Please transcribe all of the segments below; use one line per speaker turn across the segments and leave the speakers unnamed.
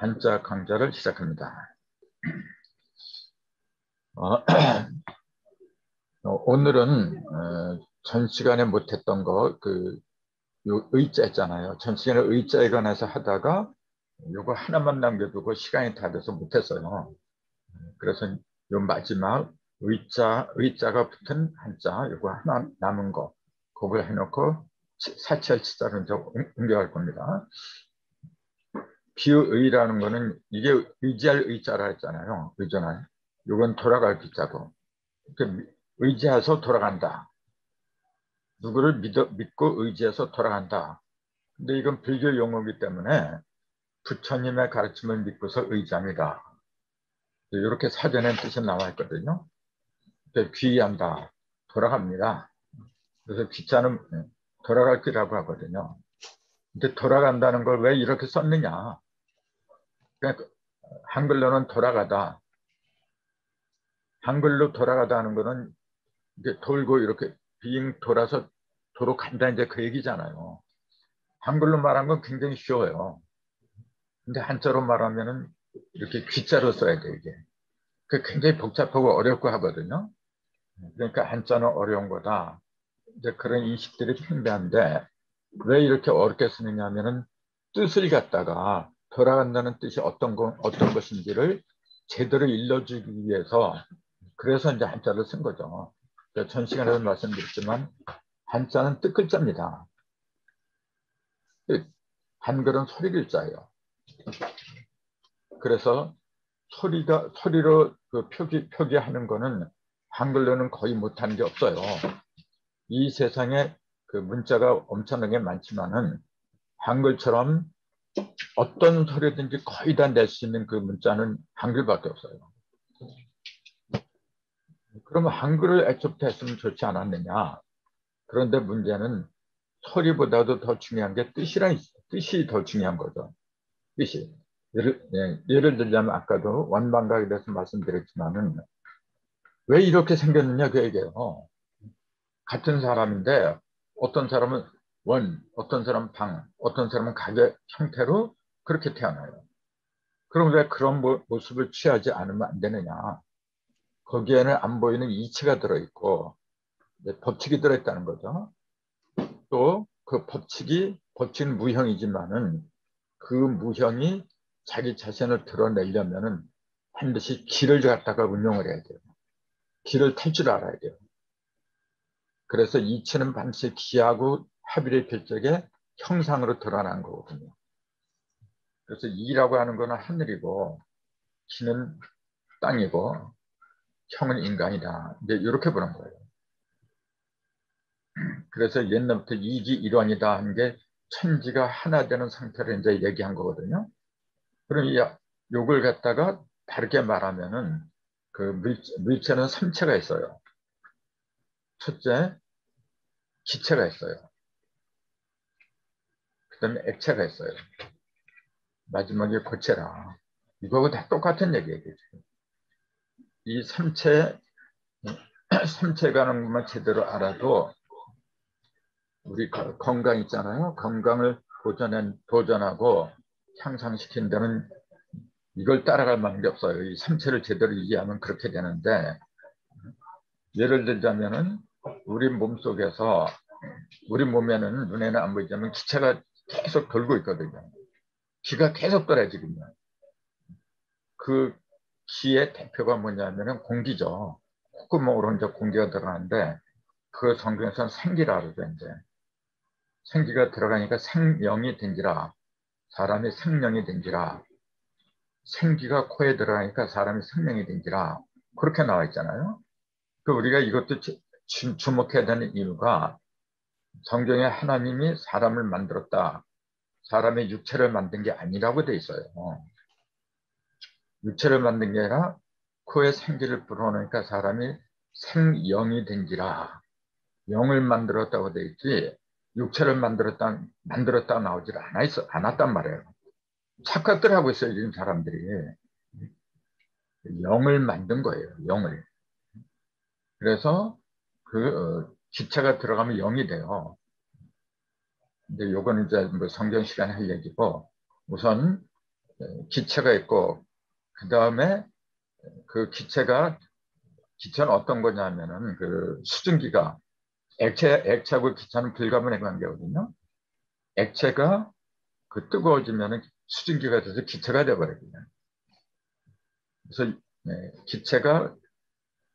한자 강좌를 시작합니다. 오늘은 전 시간에 못했던 거, 요 의자 있잖아요. 전 시간에 의자에 관해서 하다가 요거 하나만 남겨두고 시간이 다 돼서 못했어요. 그래서 요 마지막 의자가 붙은 한자, 요거 하나 남은 거, 그걸 해놓고 사치할 치자로 이제 옮겨갈 겁니다. 비의라는 거는 이게 의지할 의자라 했잖아요. 의존할. 이건 돌아갈 기자고. 의지해서 돌아간다. 누구를 믿고 의지해서 돌아간다. 근데 이건 불교 용어이기 때문에 부처님의 가르침을 믿고서 의지합니다. 이렇게 사전에 뜻이 나와 있거든요. 귀의한다. 돌아갑니다. 그래서 귀자는 돌아갈 기라고 하거든요. 근데 돌아간다는 걸 왜 이렇게 썼느냐. 그러니까 한글로는 돌아가다. 한글로 돌아가다 하는 거는 이제 돌고 이렇게 빙 돌아서 도로 간다 이제 그 얘기잖아요. 한글로 말한 건 굉장히 쉬워요. 근데 한자로 말하면은 이렇게 귀자로 써야 돼 이게. 그 굉장히 복잡하고 어렵고 하거든요. 그러니까 한자는 어려운 거다. 이제 그런 인식들이 팽배한데 왜 이렇게 어렵게 쓰느냐 하면은 뜻을 갖다가 돌아간다는 뜻이 어떤 것인지를 제대로 일러주기 위해서 그래서 이제 한자를 쓴 거죠. 전 시간에도 말씀드렸지만 한자는 뜻글자입니다. 한글은 소리글자예요. 그래서 소리로 표기하는 거는 한글로는 거의 못하는 게 없어요. 이 세상에 그 문자가 엄청나게 많지만은 한글처럼 어떤 소리든지 거의 다 낼 수 있는 그 문자는 한글밖에 없어요. 그러면 한글을 애초부터 했으면 좋지 않았느냐. 그런데 문제는 소리보다도 더 중요한 게 뜻이 더 중요한 거죠. 뜻이. 예를 들자면 아까도 원방각에 대해서 말씀드렸지만은 왜 이렇게 생겼느냐 그 얘기예요. 같은 사람인데 어떤 사람은 원, 어떤 사람은 방, 어떤 사람은 각의 형태로 그렇게 태어나요. 그럼 왜 그런 모습을 취하지 않으면 안 되느냐. 거기에는 안 보이는 이치가 들어있고 법칙이 들어있다는 거죠. 또 그 법칙은 무형이지만은 그 무형이 자기 자신을 드러내려면은 반드시 길을 갖다가 운용을 해야 돼요. 길을 탈 줄 알아야 돼요. 그래서 이치는 반드시 기하고 합일의 결적에 형상으로 드러난 거거든요. 그래서 이라고 하는 거는 하늘이고 기는 땅이고 형은 인간이다. 이제 이렇게 보는 거예요. 그래서 옛날부터 이지 일원이다 하는 게 천지가 하나 되는 상태를 이제 얘기한 거거든요. 그럼 요걸 갖다가 다르게 말하면은 그 물체는 3체가 있어요. 첫째, 기체가 있어요. 그 다음에 액체가 있어요. 마지막에 고체라. 이거하고 다 똑같은 얘기예요. 이 3체가는 것만 제대로 알아도 우리 건강 있잖아요. 건강을 도전하고 향상시킨 데는 이걸 따라갈 만한 게 없어요. 이 3체를 제대로 이해하면 그렇게 되는데 예를 들자면은 우리 몸속에서 우리 몸에는 눈에는 안 보이지만 기체가 계속 돌고 있거든요. 기가 계속 돌아요 지금. 그 기의 대표가 뭐냐면은 공기죠. 콧구멍으로 이제 공기가 들어가는데 그 성경에서는 생기라 그러죠. 이제 생기가 들어가니까 생명이 된지라. 사람이 생명이 된지라. 생기가 코에 들어가니까 사람이 생명이 된지라. 그렇게 나와 있잖아요. 그 우리가 이것도 주목해야 되는 이유가 성경에 하나님이 사람을 만들었다. 사람의 육체를 만든 게 아니라고 돼 있어요. 육체를 만든 게 아니라 코에 생기를 불어넣으니까 사람이 생영이 된지라. 영을 만들었다고 돼 있지 육체를 만들었다 나오질 않았단 말이에요. 착각들 하고 있어요, 지금 사람들이. 영을 만든 거예요, 영을. 그래서 기체가 들어가면 영이 돼요. 근데 요거는 이제 뭐 성경 시간에 할 얘기고 우선 기체가 있고 그 다음에 그 기체는 어떤 거냐면은 그 수증기가 액체하고 기체는 불가분의 관계거든요. 액체가 그 뜨거워지면은 수증기가 돼서 기체가 돼버리거든요. 그래서 기체가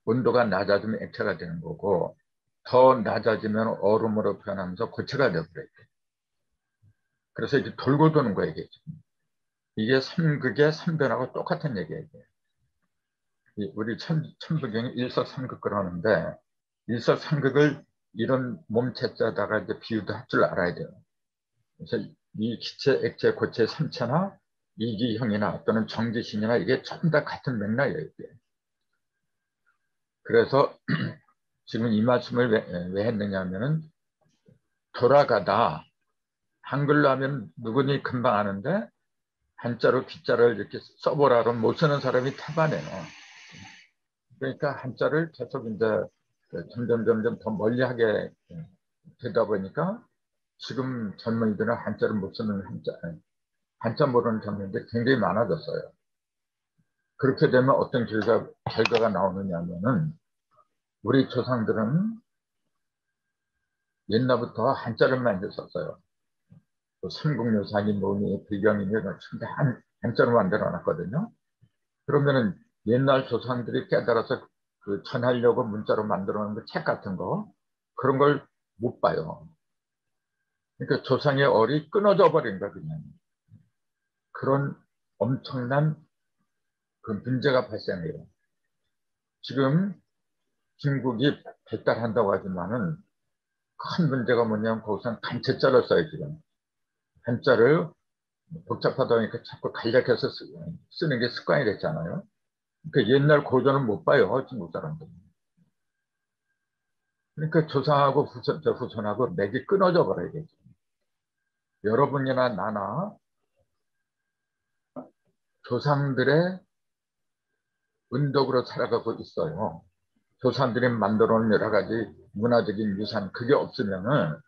온도가 낮아지면 액체가 되는 거고 더 낮아지면 얼음으로 변하면서 고체가 되버려요. 그래서 이게 돌고 도는 거예요. 이게 삼극의 삼변하고 똑같은 얘기예요. 우리 천부경이 일석삼극 그러는데 일석삼극을 이런 몸체자다가 이제 비유도 할 줄 알아야 돼요. 그래서 이 기체, 액체, 고체, 삼체나 이기형이나 또는 정지신이나 이게 전부 다 같은 맥락이에요. 이게. 그래서 지금 이 말씀을 왜 했느냐 하면은 돌아가다 한글로 하면 누구니 금방 아는데 한자로 귀자를 이렇게 써보라 그러면 못 쓰는 사람이 태반해요. 그러니까 한자를 계속 이제 점점 더 멀리하게 되다 보니까 지금 젊은이들은 한자를 못 쓰는 한자 모르는 젊은이들이 굉장히 많아졌어요. 그렇게 되면 어떤 결과가 나오느냐 하면은 우리 조상들은 옛날부터 한자를 많이 썼어요. 삼국유사니 뭐니 불경이니 한자로 만들어 놨거든요. 그러면은 옛날 조상들이 깨달아서 그 전하려고 문자로 만들어 놓은 책 같은 거 그런 걸 못 봐요. 그러니까 조상의 얼이 끊어져 버린 거야 그냥. 그런 엄청난 그 문제가 발생해요. 지금 중국이 발달한다고 하지만은 큰 문제가 뭐냐면 거기서는 간체자를 써요 지금. 한자를 복잡하다 보니까 자꾸 간략해서 쓰는 게 습관이 됐잖아요. 그러니까 옛날 고전을 못 봐요 중국 사람들. 그러니까 조상하고 후손하고 맥이 끊어져 버려야겠죠. 여러분이나 나나 조상들의 은덕으로 살아가고 있어요. 조상들이 만들어 놓은 여러 가지 문화적인 유산 그게 없으면은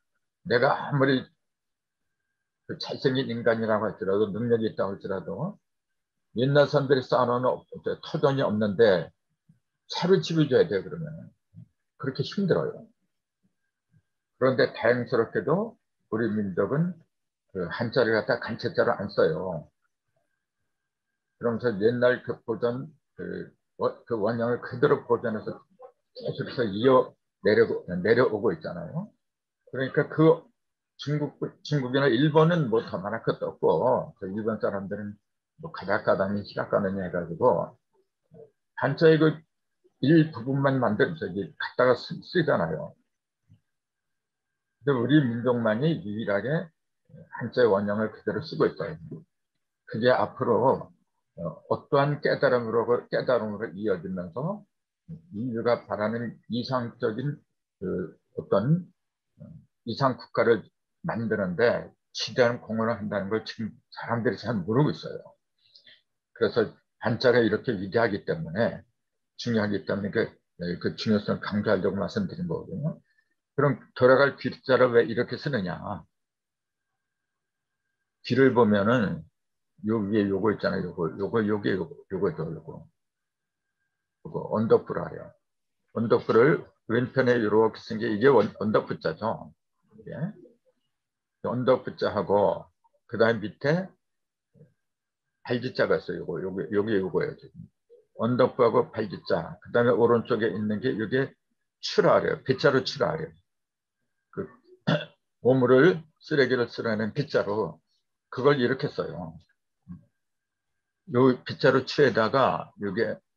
내가 아무리 잘생긴 인간이라고 할지라도 능력이 있다고 할지라도 옛날 사람들이 쌓아놓은 터전이 없는데 차를 집어줘야 돼요 그러면 그렇게 힘들어요. 그런데 다행스럽게도 우리 민족은 그 한자를 갖다 간체자로 안 써요. 그러면서 옛날 그 보존 그 원형을 그대로 보존해서 계속해서 내려오고 있잖아요. 그러니까 그 중국이나 일본은 뭐 더 말할 것도 없고 그 일본 사람들은 뭐 가닥가닥이 시각가느니 해가지고 한자의 그 일부분만 저기 갖다가 쓰잖아요. 근데 우리 민족만이 유일하게 한자의 원형을 그대로 쓰고 있어요. 그게 앞으로 어떠한 깨달음으로 이어지면서 인류가 바라는 이상적인 그 어떤 이상 국가를 만드는데 지대한 공헌을 한다는 걸 지금 사람들이 잘 모르고 있어요. 그래서 한자가 이렇게 위대하기 때문에 중요하기 때문에 그 중요성을 강조하려고 말씀드린 거거든요. 그럼 돌아갈 귀자를 왜 이렇게 쓰느냐? 귀를 보면은 요 위에 요거 있잖아요. 요거 언덕부라요. 언덕부를 왼편에 이렇게 쓴 게 이게 언덕부자죠. 이게 언덕부자하고 그 다음 밑에 발지자가 있어요. 요게 요거예요. 지금. 언덕부하고 발지자. 그 다음에 오른쪽에 있는 게 이게 추라래요. 빗자루 추라래요. 그 오물을 쓰레기를 쓰라는 빗자루 그걸 이렇게 써요. 요 빗자루 추에다가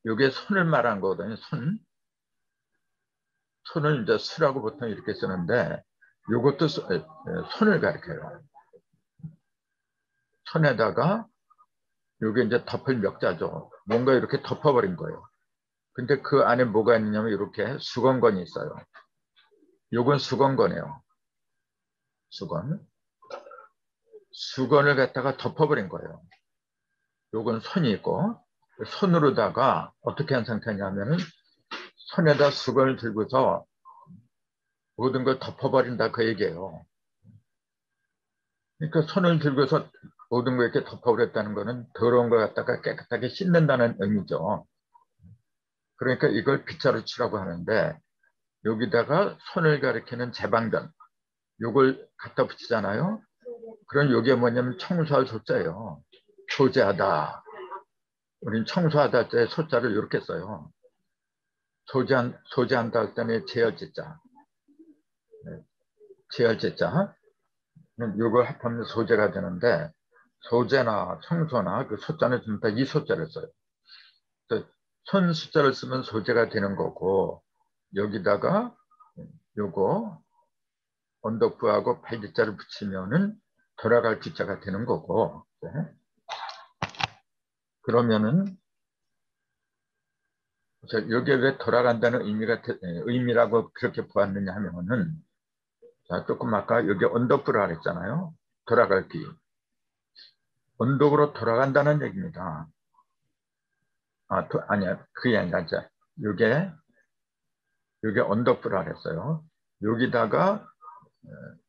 요게 손을 말한 거거든요. 손을 이제 수라고 보통 이렇게 쓰는데 요것도 손을 가리켜요. 손에다가 요게 이제 덮을 멱자죠. 뭔가 이렇게 덮어버린 거예요. 근데 그 안에 뭐가 있냐면 이렇게 수건건이 있어요. 요건 수건건이에요. 수건. 수건을 갖다가 덮어버린 거예요. 요건 손이 있고 손으로다가 어떻게 한 상태냐면은 손에다 수건을 들고서 모든 걸 덮어버린다 그 얘기예요. 그러니까 손을 들고서 모든 거 이렇게 덮어버렸다는 거는 더러운 걸 갖다가 깨끗하게 씻는다는 의미죠. 그러니까 이걸 빗자루 치라고 하는데 여기다가 손을 가리키는 제방전 요걸 갖다 붙이잖아요. 그럼 요게 뭐냐면 청소할 소자예요. 소재하다. 우린 청소하다 때 소자를 이렇게 써요. 소재한다 할 때는 제열제자. 제열제자. 요걸 합하면 소재가 되는데 소재나 청소나 그 소자는 전부 다 이 소자를 써요. 손 숫자를 쓰면 소재가 되는 거고 여기다가 요거 언덕부하고 발기자를 붙이면은 돌아갈 기자가 되는 거고 네. 그러면은 여기에 왜 돌아간다는 의미라고 그렇게 보았느냐 하면은 자, 조금 아까 여기 언덕부라 그랬잖아요. 돌아갈 기 언덕으로 돌아간다는 얘기입니다. 아니야 그게 아니라 자 요게 언덕부라 그랬어요. 여기다가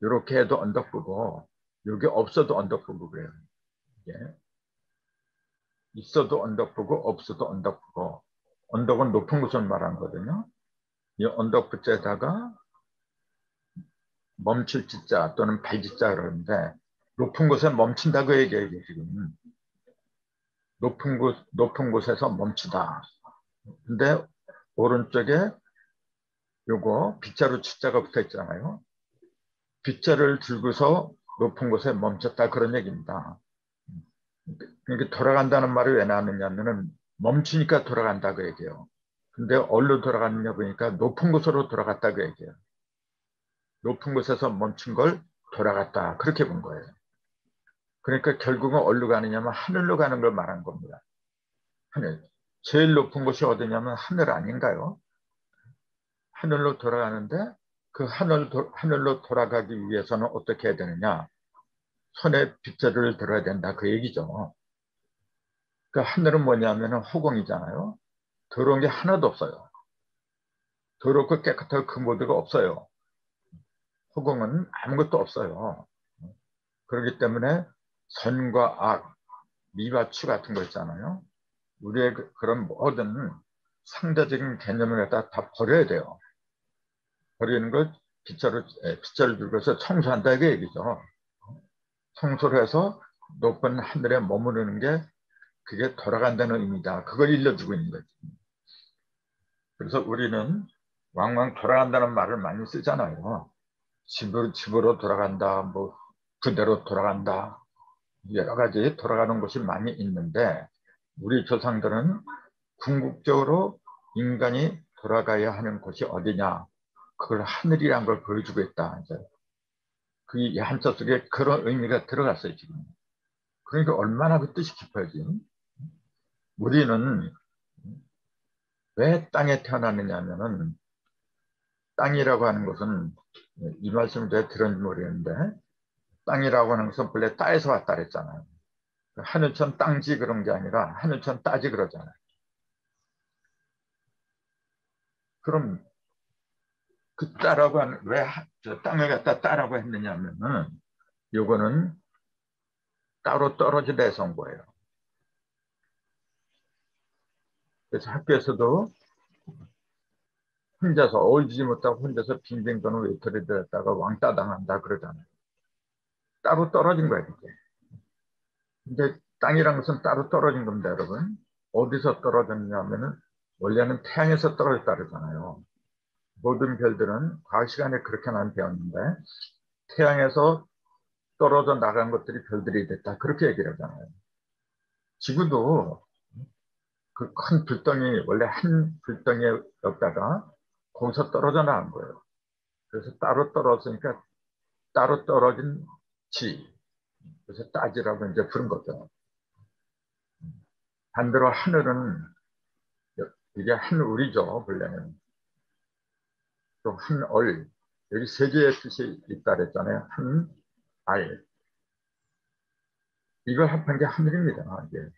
이렇게 해도 언덕부고 여기 없어도 언덕부고 그래요. 이게 있어도 언덕부고 없어도 언덕부고 언덕은 높은 곳을 말하는 거거든요. 이 언덕부자에다가 멈출 지자 또는 발지자 그러는데 높은 곳에 멈춘다고 얘기해요. 지금 높은 곳에서 멈추다. 근데 오른쪽에 요거 빗자루 치자가 붙어 있잖아요. 빗자루를 들고서 높은 곳에 멈췄다 그런 얘기입니다. 그러니까 돌아간다는 말을 왜 나왔느냐면은 멈추니까 돌아간다고 얘기해요. 근데 어디로 돌아갔느냐 보니까 높은 곳으로 돌아갔다고 얘기해요. 높은 곳에서 멈춘 걸 돌아갔다 그렇게 본 거예요. 그러니까 결국은 어디로 가느냐면 하늘로 가는 걸 말한 겁니다. 하늘. 제일 높은 곳이 어디냐면 하늘 아닌가요? 하늘로 돌아가는데 그 하늘로 돌아가기 위해서는 어떻게 해야 되느냐? 손에 빗자루를 들어야 된다 그 얘기죠. 그 하늘은 뭐냐면 허공이잖아요. 더러운 게 하나도 없어요. 더럽고 깨끗하고 그 모드가 없어요. 허공은 아무것도 없어요. 그렇기 때문에 선과 악, 미와 추 같은 거 있잖아요. 우리의 그런 모든 상대적인 개념을 갖다 다 버려야 돼요. 버리는 걸 빗자루 들고서 청소한다 그 얘기죠. 청소를 해서 높은 하늘에 머무르는 게 그게 돌아간다는 의미다. 그걸 일러주고 있는 거지. 그래서 우리는 왕왕 돌아간다는 말을 많이 쓰잖아요. 집으로 돌아간다, 뭐 그대로 돌아간다. 여러 가지 돌아가는 곳이 많이 있는데 우리 조상들은 궁극적으로 인간이 돌아가야 하는 곳이 어디냐? 그걸 하늘이란 걸 보여주고 있다. 이제 그 한자 속에 그런 의미가 들어갔어요 지금. 그러니까 얼마나 그 뜻이 깊어지. 우리는 왜 땅에 태어났느냐 하면은 땅이라고 하는 것은 이 말씀을 제가 들었는지 모르겠는데 땅이라고 하는 것은 원래 따에서 왔다 그랬잖아요. 하늘천 땅지 그런 게 아니라 하늘천 따지 그러잖아요. 그럼 그 따라고 하는 왜 땅을 갖다 따라고 했느냐 하면은 요거는 따로 떨어지다 온 거예요. 그래서 학교에서도 혼자서 어울리지 못하고 혼자서 빙빙 도는 외톨이 되었다가 왕따 당한다 그러잖아요. 따로 떨어진 거예요, 이게. 근데 땅이란 것은 따로 떨어진 겁니다, 여러분. 어디서 떨어졌냐면은 원래는 태양에서 떨어졌다 그러잖아요. 모든 별들은 과학 시간에 그렇게 많이 배웠는데 태양에서 떨어져 나간 것들이 별들이 됐다 그렇게 얘기를 하잖아요. 지구도 그 큰 불덩이 원래 한 불덩이였다가 거기서 떨어져 나간 거예요. 그래서 따로 떨어졌으니까 따로 떨어진 지 그래서 따지라고 이제 부른 거죠. 반대로 하늘은 이게 한울이죠 원래는. 또 한얼 여기 세 개의 뜻이 있다 그랬잖아요. 한알 이걸 합한 게 하늘입니다. 이게.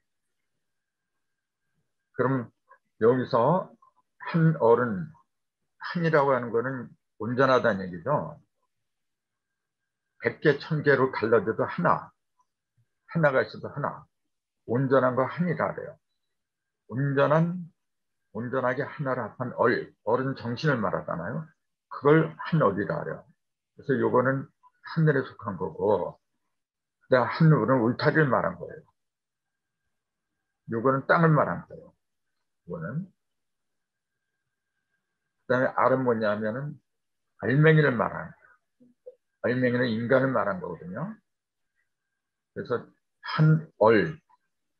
그럼 여기서 한얼은 한이라고 하는 거는 온전하다는 얘기죠. 100개, 1000개로 갈라져도 하나. 하나가 있어도 하나. 온전한 거 한이라 그래요. 온전하게 하나를 합한 얼은 정신을 말하잖아요. 그걸 한얼이라 그래요. 그래서 요거는 하늘에 속한 거고, 그다음 한울은 울타리를 말한 거예요. 요거는 땅을 말한 거예요. 요거는. 그다음에 알은 뭐냐면은 알맹이를 말하는 거예요. 알맹이는 인간을 말한 거거든요. 그래서 한얼,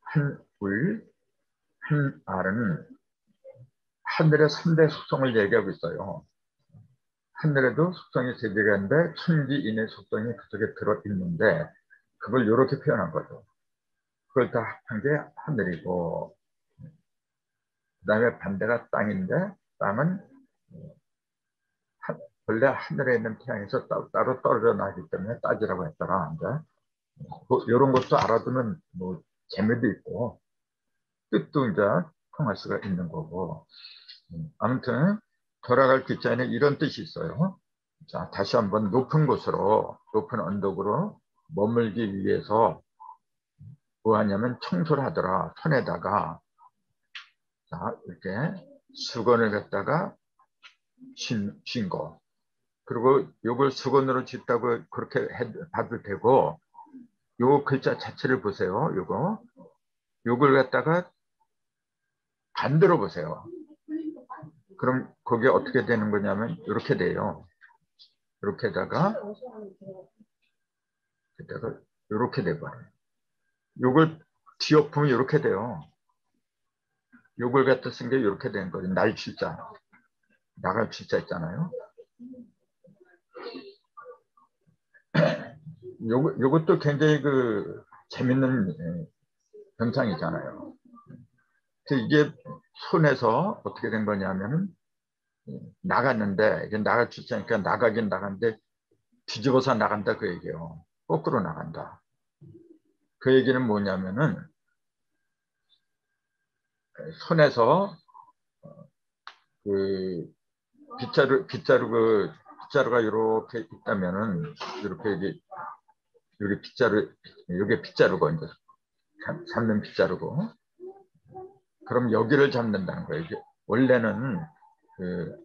한울, 한알은 하늘의 3대 속성을 얘기하고 있어요. 하늘에도 속성이 3개가 있는데 천지인의 속성이 그쪽에 들어있는데 그걸 이렇게 표현한 거죠. 그걸 다 합한 게 하늘이고, 그 다음에 반대가 땅인데 땅은 원래 하늘에 있는 태양에서 따로 떨어져 나기 때문에 따지라고 했더라. 이런 것도 알아두면 뭐 재미도 있고 뜻도 이제 통할 수가 있는 거고. 아무튼 돌아갈 기자에는 이런 뜻이 있어요. 자, 다시 한번 높은 곳으로, 높은 언덕으로 머물기 위해서 뭐 하냐면 청소를 하더라. 손에다가 자, 이렇게 수건을 갖다가 쥔 거. 그리고 요걸 수건으로 짓다고 그렇게 봐도 되고, 요 글자 자체를 보세요. 요걸 갖다가 반대로 보세요. 그럼 그게 어떻게 되는 거냐면 이렇게 돼요. 이렇게다가 이렇게 돼버려요. 요걸 뒤엎으면 이렇게 돼요. 요걸 갖다 쓴 게 이렇게 된 거예요. 날치자. 나갈 치자 있잖아요. 요것도 굉장히 재밌는 현상이잖아요. 이게 손에서 어떻게 된 거냐면은 나갔는데 이게 나갈 치자니까 나가긴 나갔는데 뒤집어서 나간다 그 얘기예요. 거꾸로 나간다. 그 얘기는 뭐냐면은 손에서 그 빗자루가 이렇게 있다면은 이렇게 여기 이게 빗자루고 이제 잡는 빗자루고. 그럼 여기를 잡는다는 거예요. 이게 원래는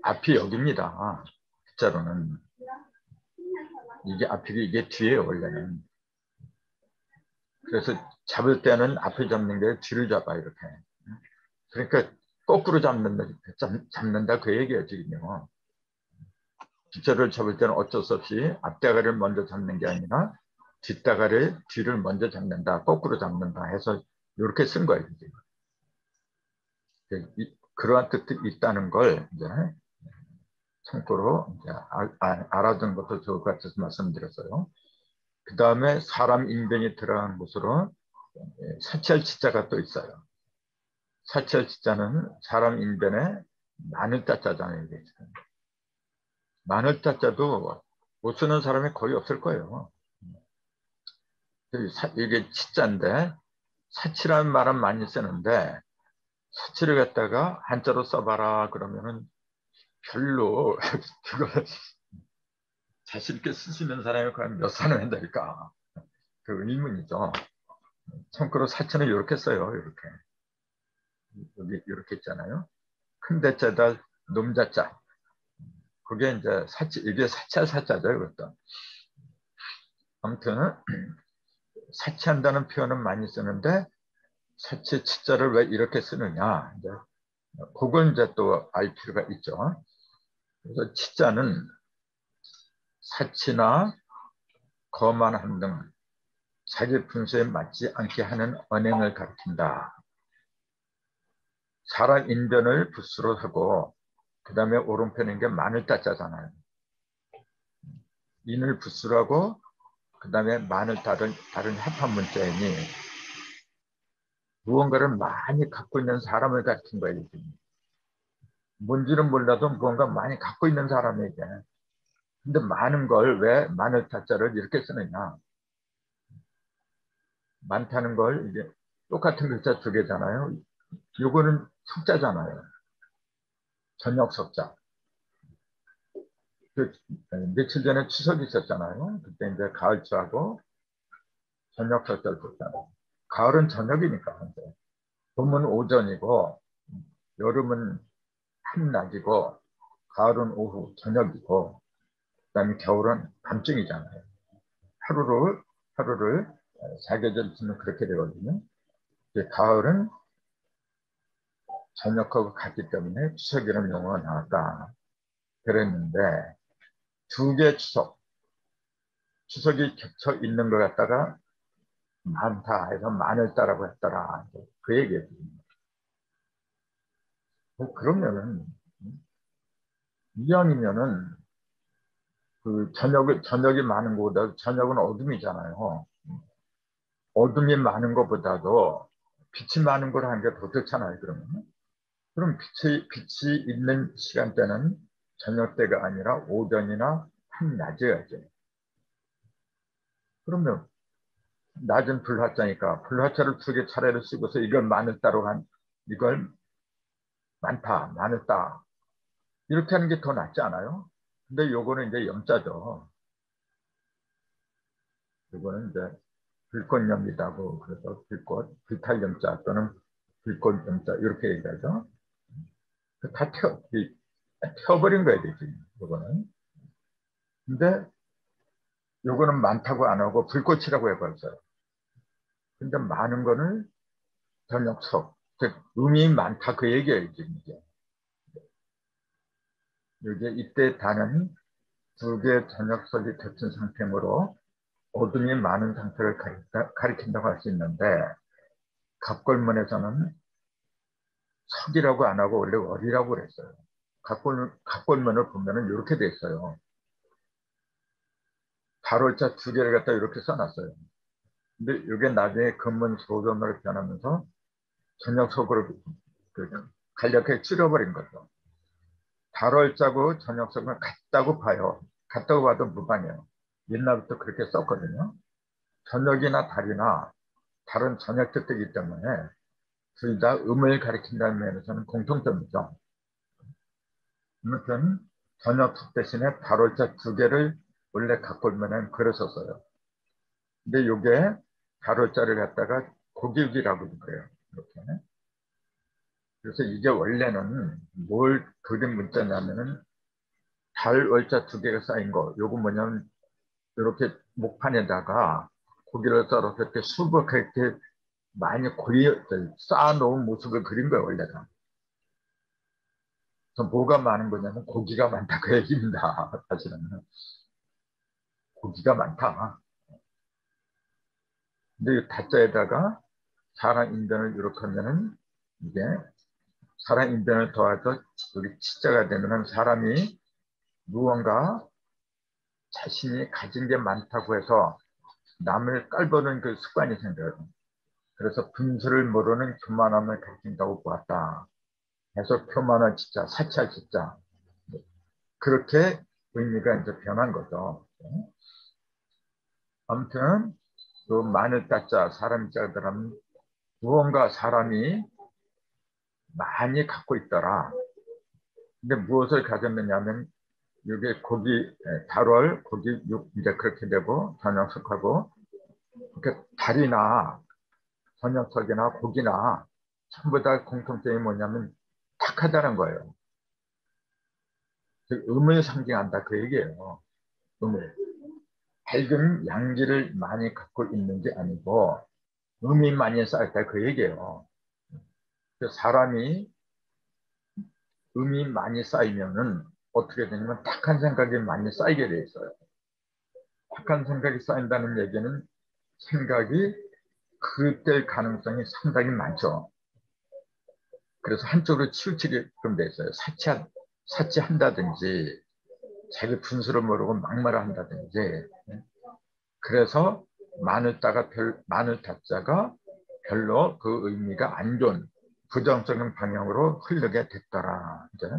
앞이 여기입니다. 빗자루는 이게 앞이고 이게 뒤에요 원래는. 그래서 잡을 때는 앞을 잡는 게 뒤를 잡아 이렇게. 그러니까 거꾸로 잡는다 그 얘기예요 지금요. 빗자루를 잡을 때는 어쩔 수 없이 앞다가리를 먼저 잡는 게 아니라 뒤를 먼저 잡는다, 거꾸로 잡는다 해서 이렇게 쓴 거예요. 그러한 뜻이 있다는 걸 이제 참고로 이제 알아두는 것도 좋을 것 같아서 말씀드렸어요. 그 다음에 사람 인변이 들어간 곳으로 사찰지자가 또 있어요. 사찰지자는 사람 인변에 마늘 자자잖아요. 마늘 자자도 못 쓰는 사람이 거의 없을 거예요. 이게 치자인데 사치라는 말은 많이 쓰는데 사치를 갖다가 한자로 써봐라 그러면은 별로 그걸 자신 있게 쓰시는 사람이 과연 몇 사람 된다니까. 그 의문이죠. 참고로 사치는 이렇게 써요. 이렇게 여기 이렇게 있잖아요. 큰 대자다 놈자자. 그게 이제 이게 사자죠. 이것도. 아무튼 사치한다는 표현은 많이 쓰는데 사치 치자를 왜 이렇게 쓰느냐. 이제 그걸 이제 또 알 필요가 있죠. 그래서 치자는 사치나 거만함 등 자기 분수에 맞지 않게 하는 언행을 가리킨다. 사람 인변을 붓으로 하고 그 다음에 오른편인 게 마늘 따자잖아요. 인을 붓으로 하고 그 다음에 마늘 다른 합한 문자이니 무언가를 많이 갖고 있는 사람을 가리킨 거예요. 뭔지는 몰라도 무언가 많이 갖고 있는 사람에게. 근데 많은 걸 왜 마늘 타자를 이렇게 쓰느냐. 많다는 걸 이제 똑같은 글자 2개잖아요. 요거는 석자잖아요. 저녁 석자. 며칠 전에 추석이 있었잖아요. 그때 이제 가을초하고 저녁 설자를 좋잖아. 가을은 저녁이니까. 봄은 오전이고, 여름은 한낮이고, 가을은 오후, 저녁이고, 그다음에 겨울은 밤중이잖아요. 하루를 사계절 치면 그렇게 되거든요. 가을은 저녁하고 같기 때문에 추석이라는 용어가 나왔다. 그랬는데, 두 개 추석이 겹쳐 있는 것 같다가 많다 해서 많을다라고 했더라. 그 얘기예요. 그러면은, 이왕이면은, 저녁이 많은 것보다 저녁은 어둠이잖아요. 어둠이 많은 것보다도 빛이 많은 걸 하는 게 더 좋잖아요, 그러면. 그럼 빛이 있는 시간대는 저녁 때가 아니라 오전이나 한낮이어야죠. 그러면 낮은 불화자니까 불화자를 두 개 차례를 쓰고서 이걸 이걸 많다, 많았다. 이렇게 하는 게 더 낫지 않아요? 근데 요거는 이제 염자죠. 요거는 이제 불꽃염이라고 그래서 불탈염자 또는 불꽃염자 이렇게 얘기하죠. 다 태워버린 거야 되지. 요거는. 근데 요거는 많다고 안 하고 불꽃이라고 해버렸어요. 근데 많은 거는 저녁석, 즉 음이 많다 그 얘기예요 지금 이게. 이게 이때 다는 두 개의 저녁석이 겹친 상태로 어둠이 많은 상태를 가리킨다고 할 수 있는데 갑골문에서는 석이라고 안 하고 원래 월이라고 그랬어요. 갑골문을 보면은 이렇게 돼 있어요. 가로자 두 개를 갖다 이렇게 써놨어요. 근데 이게 나중에 금문 소변으로 변하면서 저녁석으로 간략하게 줄여버린 거죠. 달월자고 저녁석은 같다고 봐요. 같다고 봐도 무방해요. 옛날부터 그렇게 썼거든요. 저녁이나 달이나 다른 저녁 뜻이기 때문에 둘 다 음을 가리킨다는 면에서는 공통점이죠. 아무튼 저녁석 대신에 달월자 두 개를 원래 갖고 오면 그랬었어요. 근데 요게 달월자를 갖다가 고기육이라고 그래요. 이렇게. 그래서 이게 원래는 뭘 그린 문자냐면은 달 월자 두 개가 쌓인 거. 요거 뭐냐면 이렇게 목판에다가 고기를 썰어서 이렇게 수북하게 많이 쌓아놓은 모습을 그린 거예요, 원래가. 그래서 뭐가 많은 거냐면 고기가 많다 그 얘기입니다. 사실은. 고기가 많다. 근데 이 다자에다가 사람 인변을 이렇게 하면은 이게 사람 인변을 더해서 여기 치자가 되면은 사람이 무언가 자신이 가진 게 많다고 해서 남을 깔보는 그 습관이 생겨요. 그래서 분수를 모르는 교만함을 가진다고 보았다. 해서 교만한 진짜, 사치할 진짜. 그렇게 의미가 이제 변한 거죠. 아무튼 그 마늘 따자 사람 자들은 무언가 사람이 많이 갖고 있더라. 근데 무엇을 가졌느냐면 이게 달월 고기 육 이제 그렇게 되고 저녁석하고 그러니까 달이나 저녁석이나 고기나 전부 다 공통점이 뭐냐면 탁하다는 거예요. 즉 음을 상징한다 그 얘기예요. 음을. 밝은 양기를 많이 갖고 있는 게 아니고 음이 많이 쌓였다 그 얘기예요. 사람이 음이 많이 쌓이면은 어떻게 되냐면 탁한 생각이 많이 쌓이게 돼 있어요. 탁한 생각이 쌓인다는 얘기는 생각이 그될 가능성이 상당히 많죠. 그래서 한쪽으로 치우치게끔 돼 있어요. 사치한다든지 자기 분수를 모르고 막말을 한다든지. 그래서 마늘 타자가 별로 그 의미가 안 좋은 부정적인 방향으로 흐르게 됐더라. 이제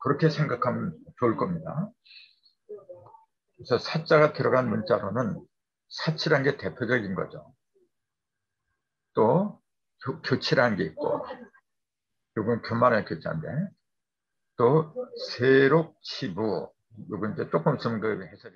그렇게 생각하면 좋을 겁니다. 그래서 사자가 들어간 문자로는 사치란 게 대표적인 거죠. 또 교치라는 게 있고 이건 교만의 교자인데 또 세록치부 이건 이제 조금 있으면 그 해설이